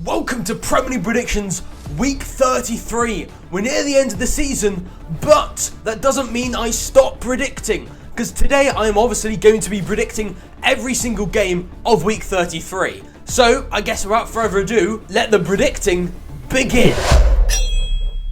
Welcome to Premier League Predictions Week 33. We're near the end of the season, but that doesn't mean I stop predicting, because today I am obviously going to be predicting every single game of Week 33. So, I guess without further ado, let the predicting begin.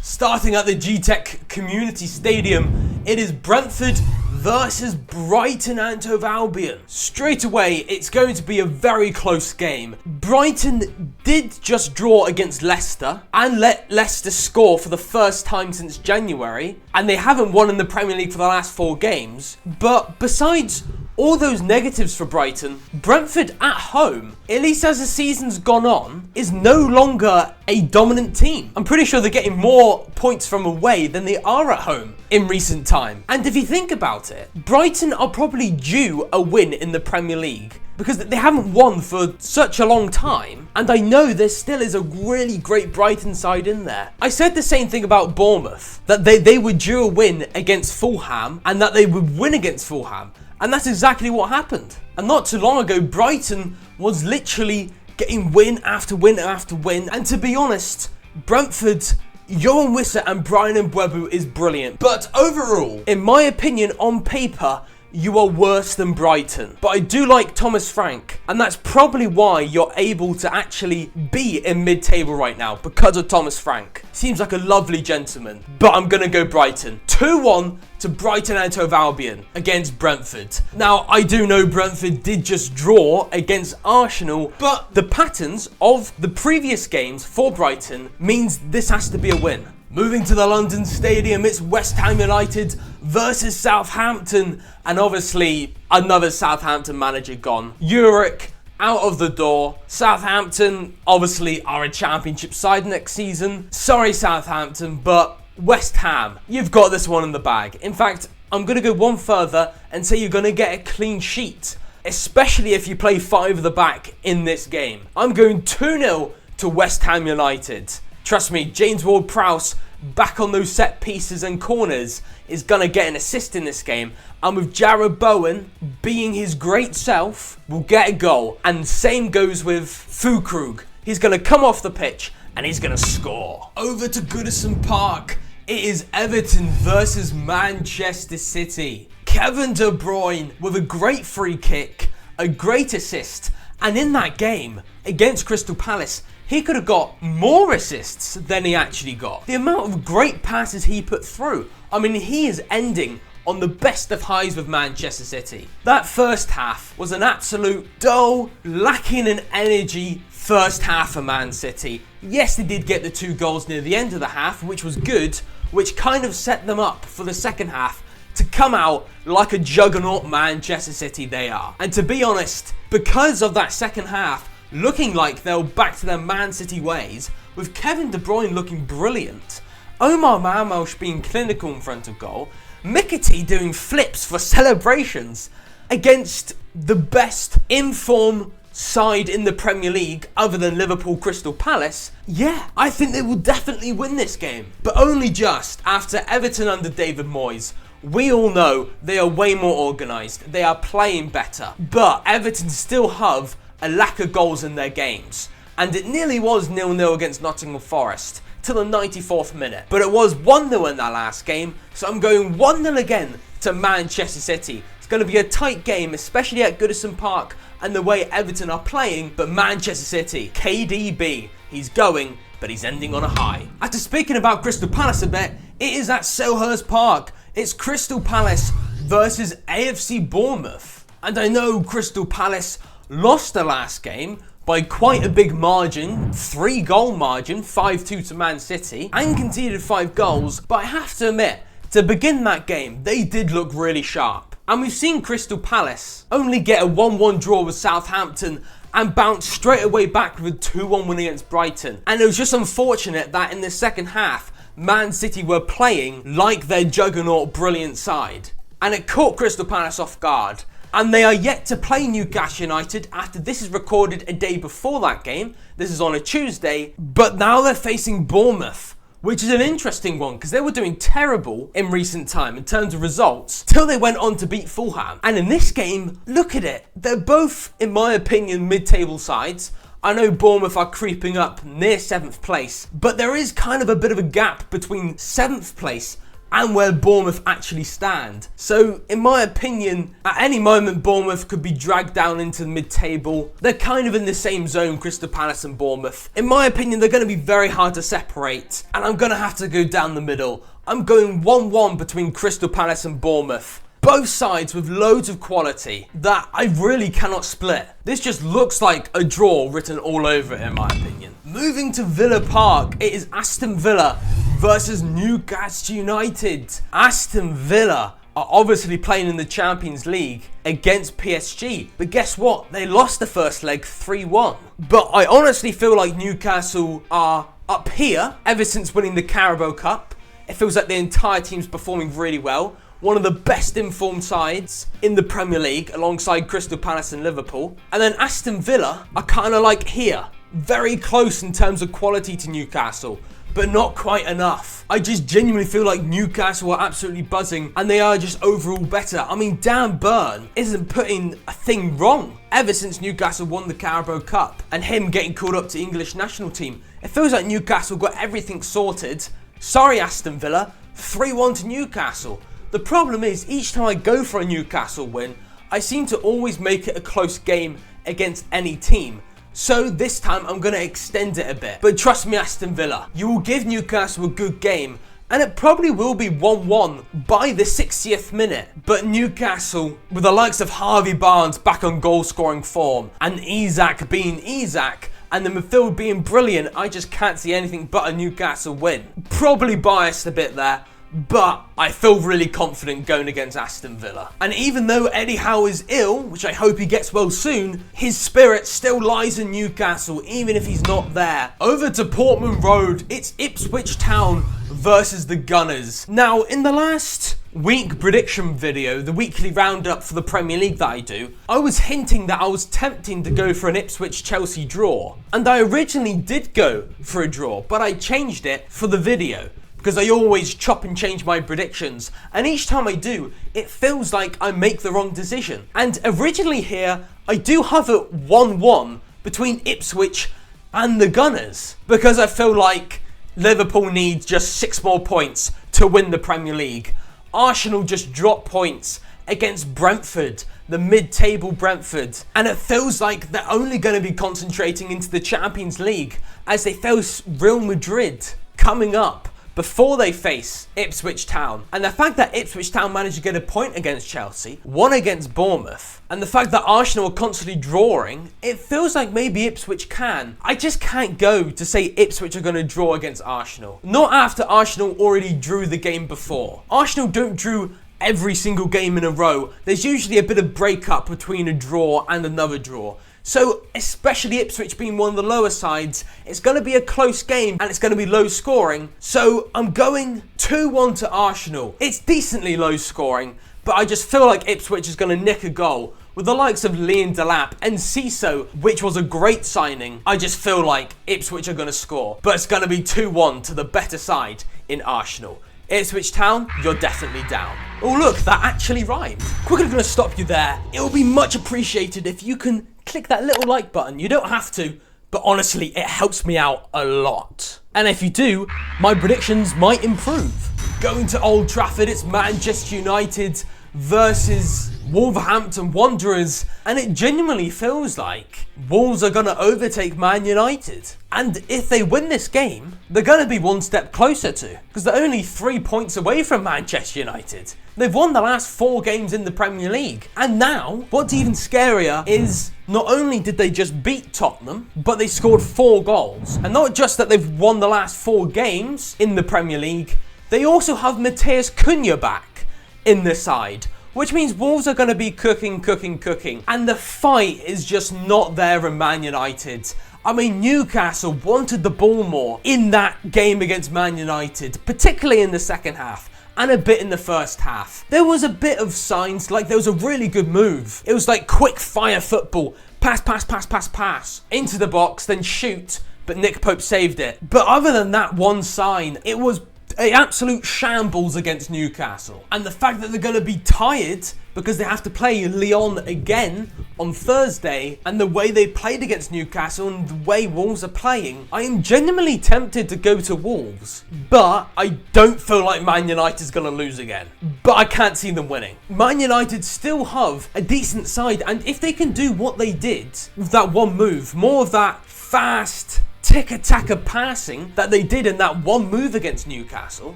Starting at the G-Tech Community Stadium, it is Brentford versus Brighton and Hove Albion. Straight away, it's going to be a very close game. Brighton did just draw against Leicester and let Leicester score for the first time since January, and they haven't won in the Premier League for the last 4 games. But besides all those negatives for Brighton, Brentford at home, at least as the season's gone on, is no longer a dominant team. I'm pretty sure they're getting more points from away than they are at home in recent time. And if you think about it, Brighton are probably due a win in the Premier League because they haven't won for such a long time, and I know there still is a really great Brighton side in there. I said the same thing about Bournemouth, that they were due a win against Fulham and that they would win against Fulham. And that's exactly what happened. And not too long ago, Brighton was literally getting win after win after win. And to be honest, Brentford, Johan Wissa and Brian Mbeumo is brilliant. But overall, in my opinion, on paper, you are worse than Brighton. But I do like Thomas Frank, and that's probably why you're able to actually be in mid-table right now, because of Thomas Frank. Seems like a lovely gentleman. But I'm going to go Brighton. 2-1 to Brighton and Hove Albion against Brentford. Now, I do know Brentford did just draw against Arsenal, but the patterns of the previous games for Brighton means this has to be a win. Moving to the London Stadium, it's West Ham United versus Southampton, and obviously another Southampton manager gone. Uric out of the door. Southampton obviously are a championship side next season. Sorry Southampton, but West Ham, you've got this one in the bag. In fact, I'm going to go one further and say you're going to get a clean sheet, especially if you play 5 at the back in this game. I'm going 2-0 to West Ham United. Trust me, James Ward-Prowse, back on those set pieces and corners, is going to get an assist in this game. And with Jarrod Bowen being his great self, will get a goal. And same goes with Füllkrug. He's going to come off the pitch and he's going to score. Over to Goodison Park, it is Everton versus Manchester City. Kevin De Bruyne with a great free kick, a great assist. And in that game against Crystal Palace, he could have got more assists than he actually got. The amount of great passes he put through. I mean, he is ending on the best of highs with Manchester City. That first half was an absolute dull, lacking in energy first half for Man City. Yes, they did get the 2 goals near the end of the half, which was good, which kind of set them up for the second half to come out like a juggernaut Manchester City they are. And to be honest, because of that second half, looking like they'll back to their Man City ways, with Kevin De Bruyne looking brilliant, Omar Marmoush being clinical in front of goal, Mikati doing flips for celebrations against the best in-form side in the Premier League other than Liverpool Crystal Palace, yeah, I think they will definitely win this game. But only just after Everton under David Moyes. We all know they are way more organised, they are playing better, but Everton still have a lack of goals in their games. And it nearly was 0-0 against Nottingham Forest till the 94th minute. But it was 1-0 in that last game, so I'm going 1-0 again to Manchester City. It's going to be a tight game, especially at Goodison Park and the way Everton are playing, but Manchester City, KDB, he's going, but he's ending on a high. After speaking about Crystal Palace a bit, it is at Selhurst Park. It's Crystal Palace versus AFC Bournemouth. And I know Crystal Palace lost the last game by quite a big margin, 3-goal margin, 5-2 to Man City, and conceded 5 goals, but I have to admit, to begin that game, they did look really sharp. And we've seen Crystal Palace only get a 1-1 draw with Southampton and bounce straight away back with a 2-1 win against Brighton. And it was just unfortunate that in the second half, Man City were playing like their juggernaut brilliant side. And it caught Crystal Palace off guard. And they are yet to play Newcastle United after this is recorded a day before that game. This is on a Tuesday. But now they're facing Bournemouth, which is an interesting one because they were doing terrible in recent time in terms of results till they went on to beat Fulham. And in this game, look at it. They're both, in my opinion, mid-table sides. I know Bournemouth are creeping up near 7th place, but there is kind of a bit of a gap between 7th place and where Bournemouth actually stand. So, in my opinion, at any moment Bournemouth could be dragged down into the mid-table. They're kind of in the same zone, Crystal Palace and Bournemouth. In my opinion, they're going to be very hard to separate, and I'm going to have to go down the middle. I'm going 1-1 between Crystal Palace and Bournemouth. Both sides with loads of quality that I really cannot split. This just looks like a draw written all over it, in my opinion. Moving to Villa Park, it is Aston Villa versus Newcastle United. Aston Villa are obviously playing in the Champions League against PSG. But guess what? They lost the first leg 3-1. But I honestly feel like Newcastle are up here ever since winning the Carabao Cup. It feels like the entire team's performing really well. One of the best informed sides in the Premier League alongside Crystal Palace and Liverpool. And then Aston Villa are kind of like here. Very close in terms of quality to Newcastle, but not quite enough. I just genuinely feel like Newcastle are absolutely buzzing and they are just overall better. I mean, Dan Burn isn't putting a thing wrong ever since Newcastle won the Carabao Cup and him getting called up to English national team. It feels like Newcastle got everything sorted. Sorry, Aston Villa, 3-1 to Newcastle. The problem is, each time I go for a Newcastle win, I seem to always make it a close game against any team. So this time I'm going to extend it a bit. But trust me, Aston Villa, you will give Newcastle a good game, and it probably will be 1-1 by the 60th minute. But Newcastle, with the likes of Harvey Barnes back on goal scoring form, and Isak being Isak, and the midfield being brilliant, I just can't see anything but a Newcastle win. Probably biased a bit there, but I feel really confident going against Aston Villa. And even though Eddie Howe is ill, which I hope he gets well soon, his spirit still lies in Newcastle, even if he's not there. Over to Portman Road, it's Ipswich Town versus the Gunners. Now, in the last week prediction video, the weekly roundup for the Premier League that I do, I was hinting that I was tempting to go for an Ipswich-Chelsea draw. And I originally did go for a draw, but I changed it for the video, because I always chop and change my predictions, and each time I do, it feels like I make the wrong decision. And originally here, I do have it 1-1 between Ipswich and the Gunners, because I feel like Liverpool needs just 6 more points to win the Premier League. Arsenal just dropped points against Brentford, the mid-table Brentford, and it feels like they're only going to be concentrating into the Champions League as they face Real Madrid coming up before they face Ipswich Town. And the fact that Ipswich Town managed to get a point against Chelsea, one against Bournemouth, and the fact that Arsenal are constantly drawing, it feels like maybe Ipswich can. I just can't go to say Ipswich are going to draw against Arsenal. Not after Arsenal already drew the game before. Arsenal don't draw every single game in a row. There's usually a bit of breakup between a draw and another draw. So, especially Ipswich being one of the lower sides, it's going to be a close game and it's going to be low scoring. So, I'm going 2-1 to Arsenal. It's decently low scoring, but I just feel like Ipswich is going to nick a goal. With the likes of Leon Delap and Ciso, which was a great signing, I just feel like Ipswich are going to score. But it's going to be 2-1 to the better side in Arsenal. Ipswich Town, you're definitely down. Oh look, that actually rhymed. Quickly going to stop you there. It will be much appreciated if you can click that little like button. You don't have to, but honestly, it helps me out a lot. And if you do, my predictions might improve. Going to Old Trafford, it's Manchester United versus Wolverhampton Wanderers, and it genuinely feels like Wolves are going to overtake Man United. And if they win this game, they're going to be one step closer to, because they're only 3 points away from Manchester United. They've won the last 4 games in the Premier League. And now, what's even scarier is not only did they just beat Tottenham, but they scored 4 goals. And not just that they've won the last 4 games in the Premier League, they also have Matheus Cunha back in the side, which means Wolves are going to be cooking. And the fight is just not there in Man United. I mean, Newcastle wanted the ball more in that game against Man United, particularly in the second half and a bit in the first half. There was a bit of signs, like there was a really good move. It was like quick fire football. Pass. Into the box, then shoot. But Nick Pope saved it. But other than that one sign, it was an absolute shambles against Newcastle. And the fact that they're going to be tired because they have to play Lyon again on Thursday, and the way they played against Newcastle and the way Wolves are playing, I am genuinely tempted to go to Wolves, but I don't feel like Man United's going to lose again. But I can't see them winning. Man United still have a decent side, and if they can do what they did with that one move, more of that fast tick-a-tack passing that they did in that one move against Newcastle,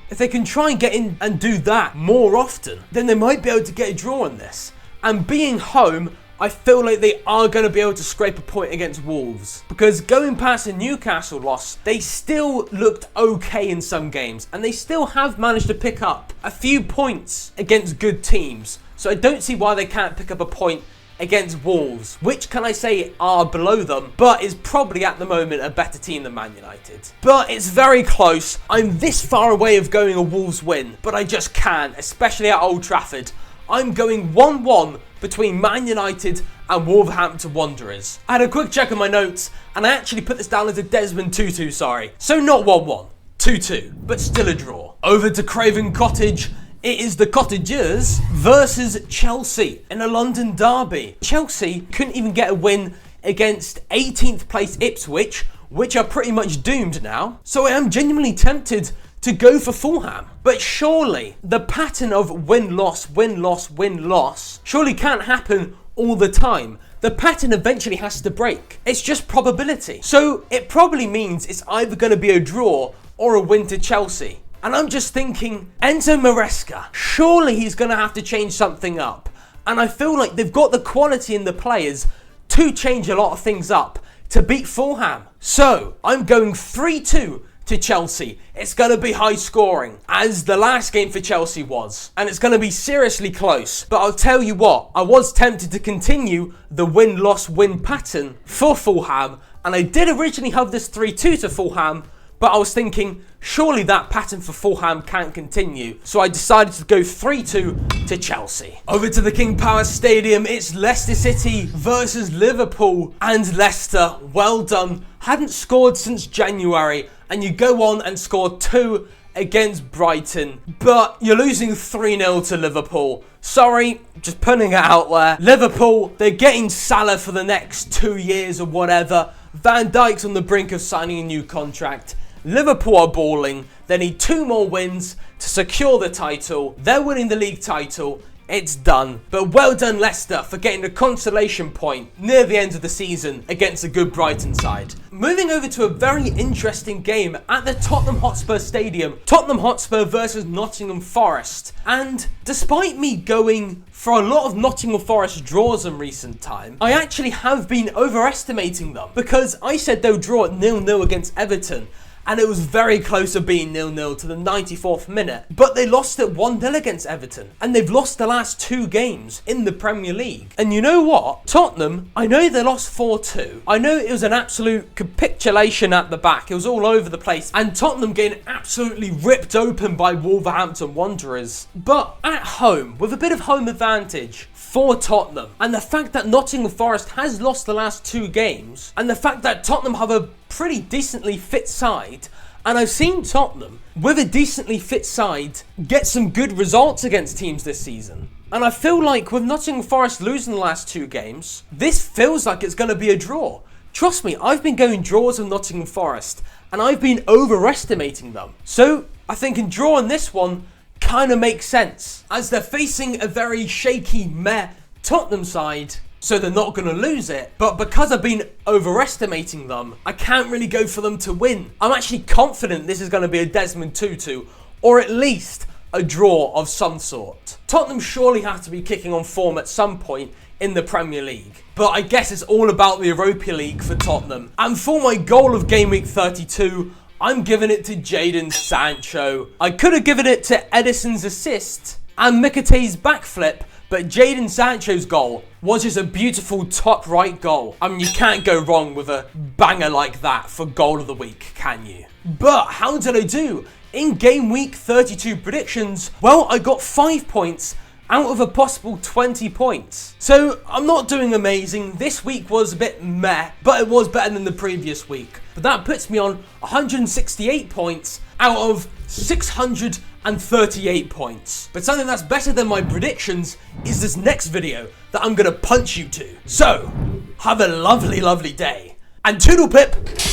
if they can try and get in and do that more often, then they might be able to get a draw on this. And being home, I feel like they are going to be able to scrape a point against Wolves. Because going past the Newcastle loss, they still looked okay in some games. And they still have managed to pick up a few points against good teams. So I don't see why they can't pick up a point against Wolves, which can I say are below them, but is probably at the moment a better team than Man United. But it's very close. I'm this far away of going a Wolves win, but I just can't, especially at Old Trafford. I'm going 1-1 between Man United and Wolverhampton Wanderers. I had a quick check on my notes, and I actually put this down as a Desmond 2-2, sorry. So not 1-1, 2-2, but still a draw. Over to Craven Cottage. It is the Cottagers versus Chelsea in a London derby. Chelsea couldn't even get a win against 18th place Ipswich, which are pretty much doomed now. So I am genuinely tempted to go for Fulham. But surely the pattern of win-loss, win-loss, win-loss surely can't happen all the time. The pattern eventually has to break. It's just probability. So it probably means it's either going to be a draw or a win to Chelsea. And I'm just thinking, Enzo Maresca, surely he's going to have to change something up. And I feel like they've got the quality in the players to change a lot of things up to beat Fulham. So I'm going 3-2 to Chelsea. It's going to be high scoring, as the last game for Chelsea was. And it's going to be seriously close. But I'll tell you what, I was tempted to continue the win-loss-win pattern for Fulham. And I did originally have this 3-2 to Fulham, but I was thinking, surely that pattern for Fulham can't continue. So I decided to go 3-2 to Chelsea. Over to the King Power Stadium, it's Leicester City versus Liverpool. And Leicester, well done, hadn't scored since January. And you go on and score 2 against Brighton. But you're losing 3-0 to Liverpool. Sorry, just putting it out there. Liverpool, they're getting Salah for the next 2 years or whatever. Van Dijk's on the brink of signing a new contract. Liverpool are balling. They need 2 more wins to secure the title. They're winning the league title. It's done. But well done Leicester for getting a consolation point near the end of the season against a good Brighton side. Moving over to a very interesting game at the Tottenham Hotspur Stadium. Tottenham Hotspur versus Nottingham Forest. And despite me going for a lot of Nottingham Forest draws in recent time, I actually have been overestimating them, because I said they'll draw at 0-0 against Everton. And it was very close to being 0-0 to the 94th minute. But they lost it 1-0 against Everton. And they've lost the last 2 games in the Premier League. And you know what? Tottenham, I know they lost 4-2. I know it was an absolute capitulation at the back. It was all over the place. And Tottenham getting absolutely ripped open by Wolverhampton Wanderers. But at home, with a bit of home advantage for Tottenham, and the fact that Nottingham Forest has lost the last 2 games, and the fact that Tottenham have a pretty decently fit side, and I've seen Tottenham with a decently fit side get some good results against teams this season. And I feel like with Nottingham Forest losing the last 2 games, this feels like it's going to be a draw. Trust me, I've been going draws with Nottingham Forest, and I've been overestimating them. So I think in drawing this one kind of makes sense, as they're facing a very shaky meh Tottenham side, so they're not going to lose it. But because I've been overestimating them, I can't really go for them to win. I'm actually confident this is going to be a Desmond 2-2, or at least a draw of some sort. Tottenham surely have to be kicking on form at some point in the Premier League. But I guess it's all about the Europa League for Tottenham. And for my goal of Game Week 32, I'm giving it to Jadon Sancho. I could have given it to Edison's assist and Mikate's backflip, but Jadon Sancho's goal was just a beautiful top right goal. I mean, you can't go wrong with a banger like that for goal of the week, can you? But how did I do in Game Week 32 predictions? Well, I got 5 points out of a possible 20 points. So I'm not doing amazing. This week was a bit meh, but it was better than the previous week. But that puts me on 168 points out of 600 and 38 points. But something that's better than my predictions is this next video that I'm gonna punch you to. So, have a lovely, lovely day, and toodle pip!